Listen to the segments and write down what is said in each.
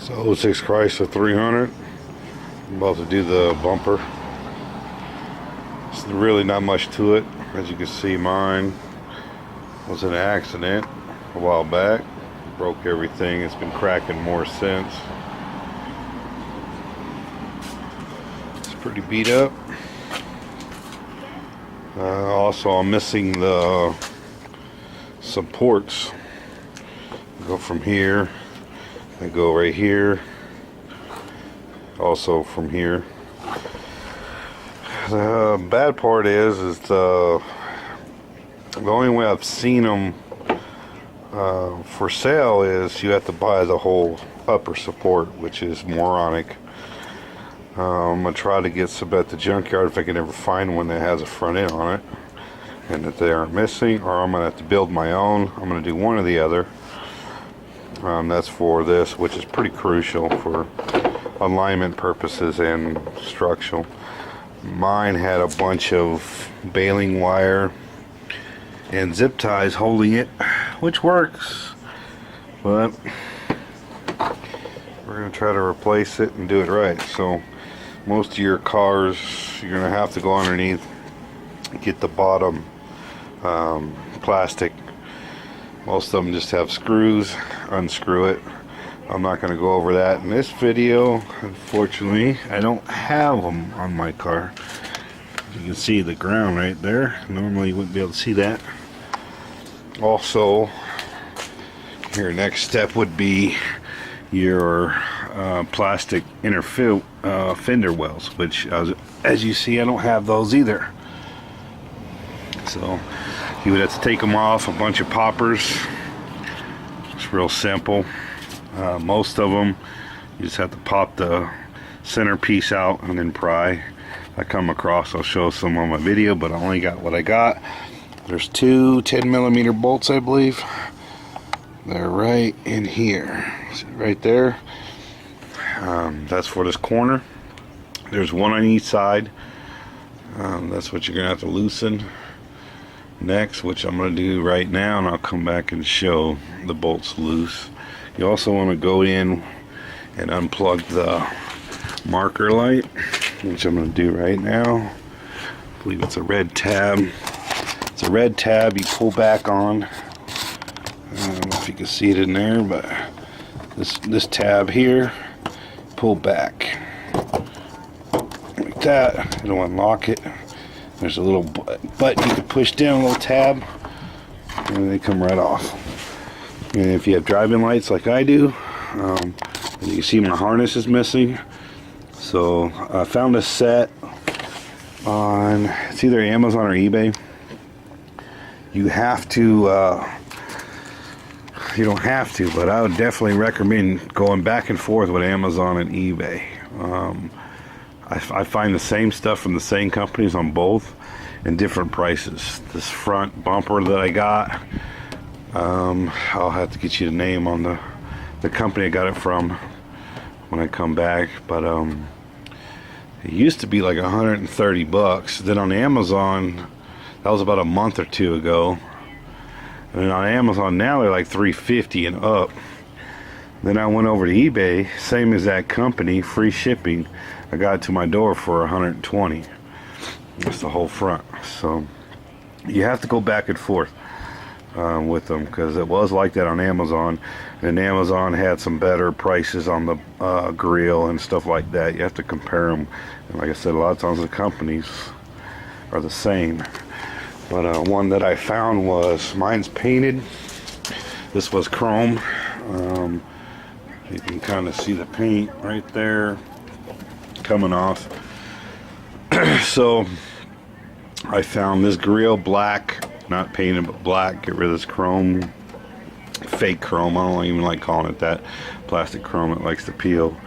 So 06 Chrysler 300. I'm about to do the bumper. There's really not much to it. As you can see, mine was in an accident a while back. Broke everything. It's been cracking more since. It's pretty beat up. Also, I'm missing the supports. Go from here and go right here. Also from here. The bad part is the only way I've seen them for sale is you have to buy the whole upper support, which is moronic. I'm gonna try to get some at the junkyard if I can ever find one that has a front end on it and that they aren't missing, or I'm gonna have to build my own. I'm gonna do one or the other. That's for this, which is pretty crucial for alignment purposes and structural. Mine had a bunch of baling wire and zip ties holding it, which works, but we're going to try to replace it and do it right. So most of your cars, you're going to have to go underneath, get the bottom plastic. Most of them just have screws. Unscrew it. I'm not going to go over that in this video. Unfortunately, I don't have them on my car. You can see the ground right there. Normally you wouldn't be able to see that. Also, your next step would be your plastic inner fender wells, which as you see, I don't have those either. So you would have to take them off, a bunch of poppers. It's real simple. Most of them, you just have to pop the center piece out and then pry. I come across, I'll show some on my video, but I only got what I got. There's two 10mm bolts, I believe. They're right in here, right there. That's for this corner. There's one on each side. That's what you're gonna have to loosen next, which I'm gonna do right now, and I'll come back and show the bolts loose. You also want to go in and unplug the marker light, which I'm going to do right now. I believe it's a red tab. It's a red tab you pull back on. I don't know if you can see it in there, but this tab here, pull back like that. It'll unlock it. There's a little button you can push down, a little tab, and they come right off. And if you have driving lights like I do, you can see my harness is missing. So I found a set on, it's either Amazon or eBay. You have to, you don't have to, but I would definitely recommend going back and forth with Amazon and eBay. I find the same stuff from the same companies on both and different prices. This front bumper that I got, I'll have to get you the name on the company I got it from when I come back, but it used to be like 130 bucks. Then on Amazon, that was about a month or two ago, and then on Amazon now they're like 350 and up. Then I went over to eBay, same as that company, free shipping. I got it to my door for 120. That's the whole front. So you have to go back and forth with them, because it was like that on Amazon, and Amazon had some better prices on the grill and stuff like that. You have to compare them, and like I said, a lot of times the companies are the same. But one that I found was, mine's painted. This was chrome. You can kind of see the paint right there coming off. So I found this grill black, not painted but black. Get rid of this chrome, fake chrome. I don't even like calling it that. Plastic chrome, it likes to peel.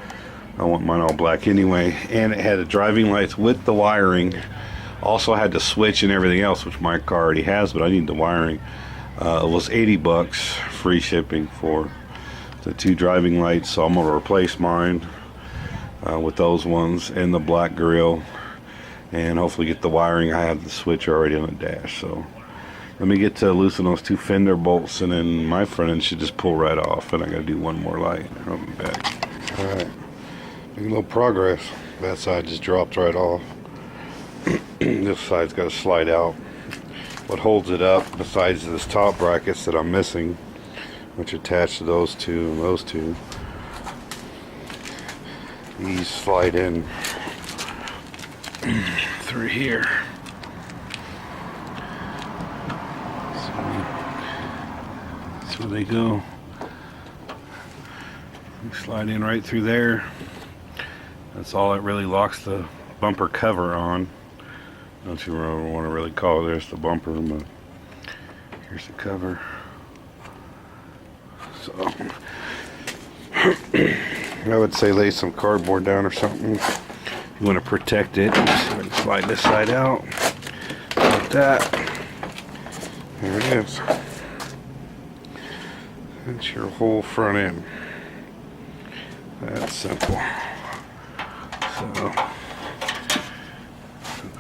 I want mine all black anyway. And it had the driving lights with the wiring. Also had the switch and everything else, which my car already has, but I need the wiring. It was 80 bucks, free shipping for the two driving lights. So I'm gonna replace mine with those ones and the black grill, and hopefully get the wiring. I have the switch already on the dash, so let me get to loosen those two fender bolts, and then my front end should just pull right off, and I gotta do one more light. I'll be back. Alright, making a little progress. That side just dropped right off. This side's got to slide out. What holds it up, besides this top brackets that I'm missing, which attach to those two and those two, these slide in through here. That's where they go. You slide in right through there. That's all that really locks the bumper cover on. Don't you want to really call it there's the bumper, but here's the cover. So I would say lay some cardboard down or something. You want to protect it. So slide this side out like that. There it is. That's your whole front end. That's simple. So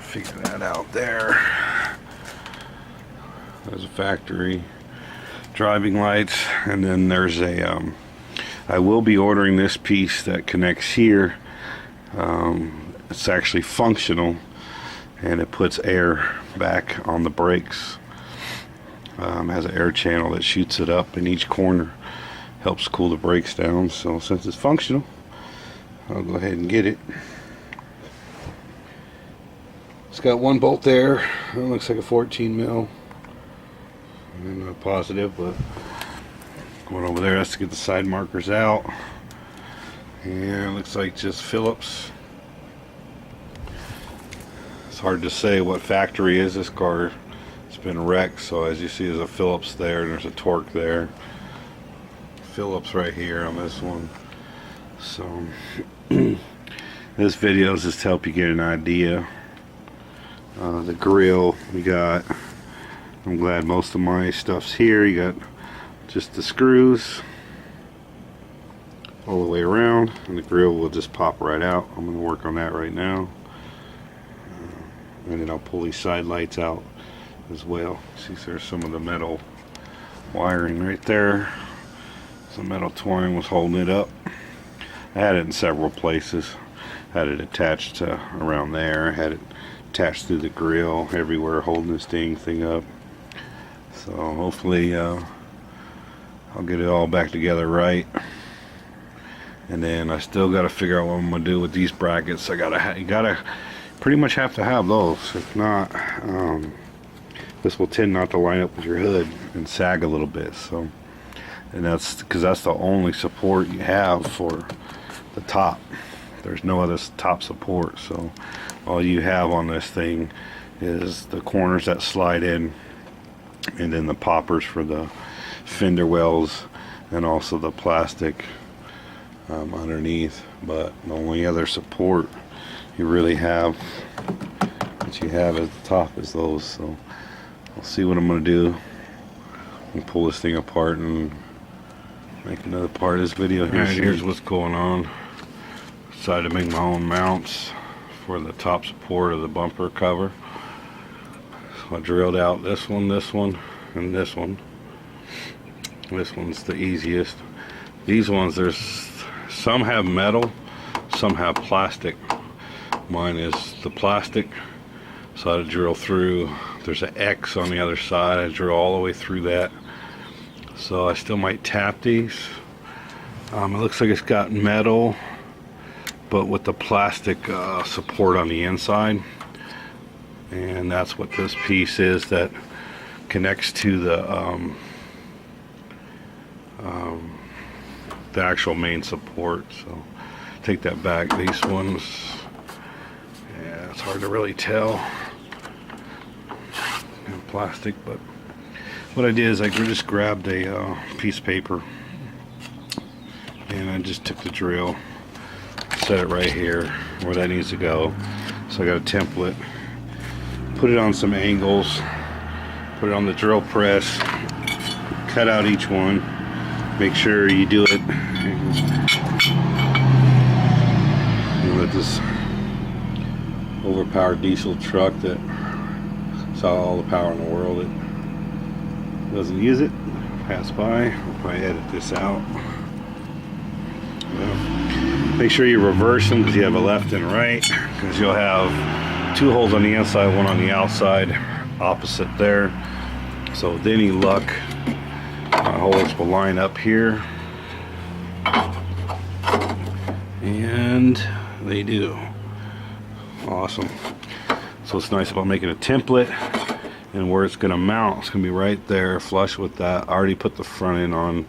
figure that out there. There's a factory driving lights, and then there's a I will be ordering this piece that connects here. It's actually functional, and it puts air back on the brakes. Has an air channel that shoots it up in each corner, helps cool the brakes down. So since it's functional, I'll go ahead and get it. It's got one bolt there. It looks like a 14 mil. I'm not positive, but going over there has to get the side markers out. And it looks like just Phillips. It's hard to say what factory is. This car has been wrecked, so as you see there's a Phillips there and there's a torque there. Phillips right here on this one. So this video is just to help you get an idea. The grill we got, I'm glad most of my stuff's here. You got just the screws all the way around, and the grill will just pop right out. I'm going to work on that right now, and then I'll pull these side lights out as well. See, there's some of the metal wiring right there. Some metal twine was holding it up. I had it in several places. Had it attached around there. Had it attached to the grill, everywhere, holding this dang thing up. So hopefully I'll get it all back together right. And then I still got to figure out what I'm gonna do with these brackets. You gotta pretty much have to have those. If not, this will tend not to line up with your hood and sag a little bit. So, and that's because that's the only support you have for the top. There's no other top support, so all you have on this thing is the corners that slide in, and then the poppers for the fender wells, and also the plastic underneath. But the only other support you really have, that you have at the top, is those. So I'll see what I'm going to do and pull this thing apart and make another part of this video here. Alright, here's what's going on. Decided to make my own mounts for the top support of the bumper cover. So I drilled out this one, and this one. This one's the easiest. These ones, there's some have metal, some have plastic. Mine is the plastic, so I had to drill through. There's an X on the other side. I drill all the way through that. So I still might tap these. It looks like it's got metal, but with the plastic support on the inside, and that's what this piece is that connects to the actual main support. So take that back. These ones, yeah, it's hard to really tell. Plastic, but what I did is I just grabbed a piece of paper, and I just took the drill, set it right here where that needs to go. So I got a template, put it on some angles, put it on the drill press, cut out each one, make sure you do it. You let this overpowered diesel truck that saw all the power in the world, it doesn't use it, pass by. I'll probably edit this out. Well, Make sure you reverse them because you have a left and right, because you'll have 2 holes on the inside, 1 on the outside, opposite there. So with any luck, my holes will line up here, and they do. Awesome. So what's nice about making a template, and where it's going to mount, it's going to be right there flush with that. I already put the front end on,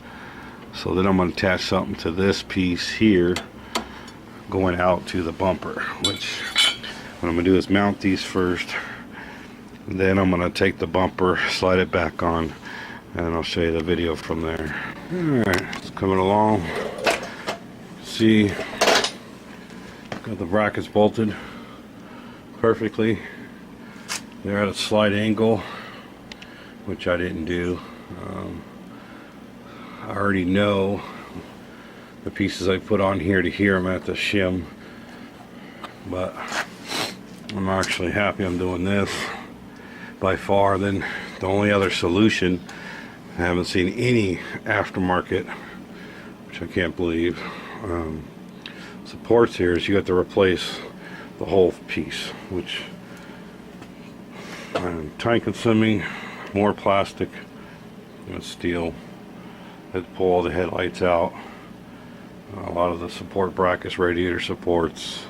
so then I'm going to attach something to this piece here going out to the bumper, which what I'm going to do is mount these first, then I'm going to take the bumper, slide it back on, and I'll show you the video from there. Alright, it's coming along. See, got the brackets bolted perfectly. They're at a slight angle, which I didn't do. I already know the pieces I put on here to here I'm at the shim, but I'm actually happy I'm doing this by far. Then the only other solution, I haven't seen any aftermarket, which I can't believe, supports here, is you have to replace the whole piece, which time consuming, more plastic and steel. Had to pull all the headlights out, a lot of the support brackets, radiator supports.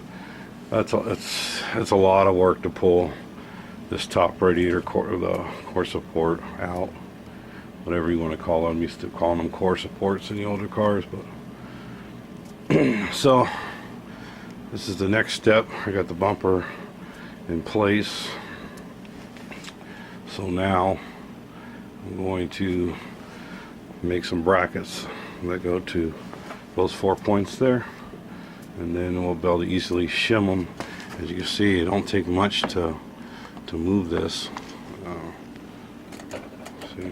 That's a lot of work to pull this top radiator core, the core support out, whatever you want to call them. I'm used to calling them core supports in the older cars, but so this is the next step. I got the bumper in place, so now I'm going to make some brackets that go to those 4 points there, and then we'll be able to easily shim them. As you can see, it don't take much to move this. See,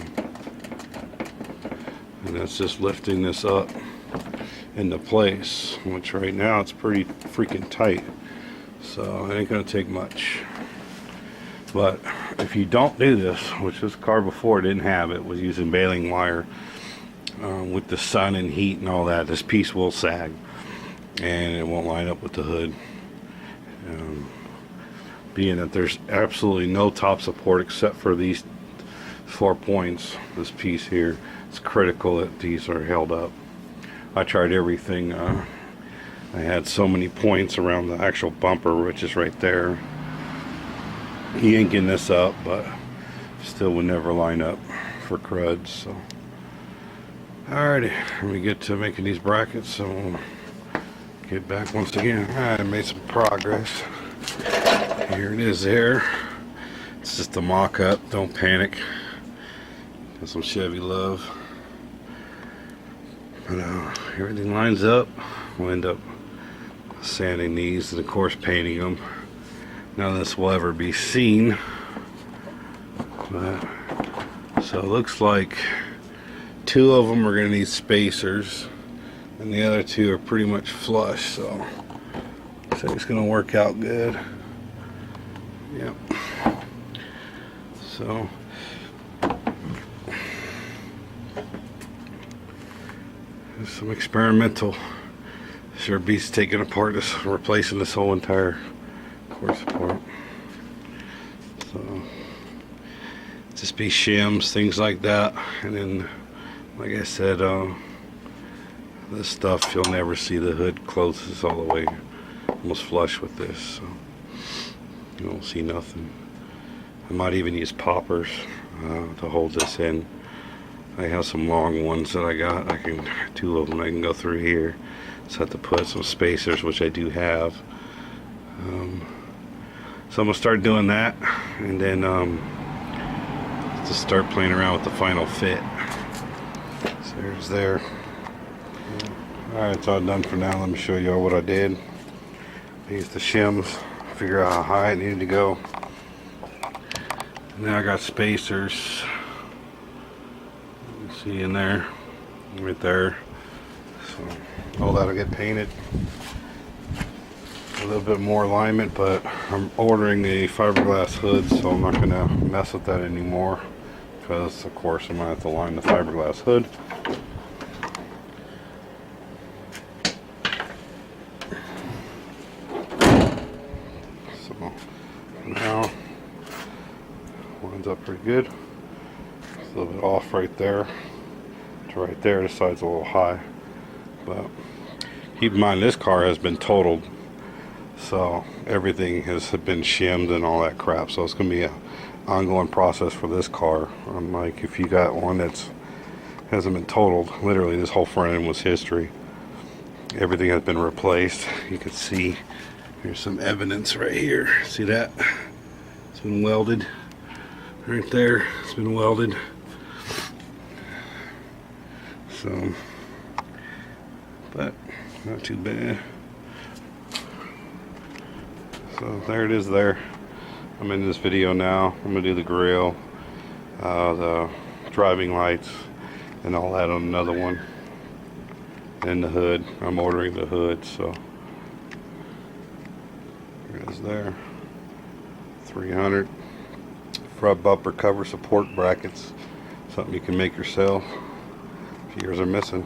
and that's just lifting this up into place, which right now it's pretty freaking tight, so it ain't gonna take much. But if you don't do this, which this car before didn't have, it was using baling wire, with the sun and heat and all that, this piece will sag and it won't line up with the hood. Being that there's absolutely no top support except for these 4 points, this piece here, it's critical that these are held up. I tried everything. I had so many points around the actual bumper, which is right there, yanking this up, but still would never line up for cruds. So alrighty, when we get to making these brackets, so we'll get back once again. I made some progress. Here it is there. It's just a mock-up, don't panic. Got some Chevy love. But everything lines up. We'll end up sanding these and of course painting them. None of this will ever be seen. But, so it looks like 2 of them are going to need spacers, and the other 2 are pretty much flush, so it's going to work out good. Yep. So there's some experimental, sure beats taking apart this, replacing this whole entire core support. So just be shims, things like that, and then like I said, this stuff you'll never see the hood closes all the way almost flush with this, so you won't see nothing. I might even use poppers to hold this in. I have some long ones that I got. 2 of them I can go through here. Just have to put some spacers, which I do have. So I'm gonna start doing that, and then just start playing around with the final fit. So there's there. Alright, it's all done for now. Let me show you all what I did. I used the shims, figure out how high it needed to go. And then I got spacers. You can see in there, right there. So all that'll get painted. A little bit more alignment, but I'm ordering a fiberglass hood, so I'm not gonna mess with that anymore, because of course I'm gonna have to line the fiberglass hood. lines up pretty good. It's a little bit off right there to right there. The side's a little high, but keep in mind this car has been totaled, so everything has been shimmed and all that crap. So it's gonna be an ongoing process for this car. Unlike if you got one that's hasn't been totaled, literally this whole front end was history. Everything has been replaced. You can see here's some evidence right here. See that? It's been welded right there. It's been welded. So, but not too bad. So there it is there. I'm in this video now. I'm gonna do the grill, the driving lights, and all that on another one. And the hood. I'm ordering the hood, so there it is there. 300 front bumper cover support brackets. Something you can make yourself if yours are missing.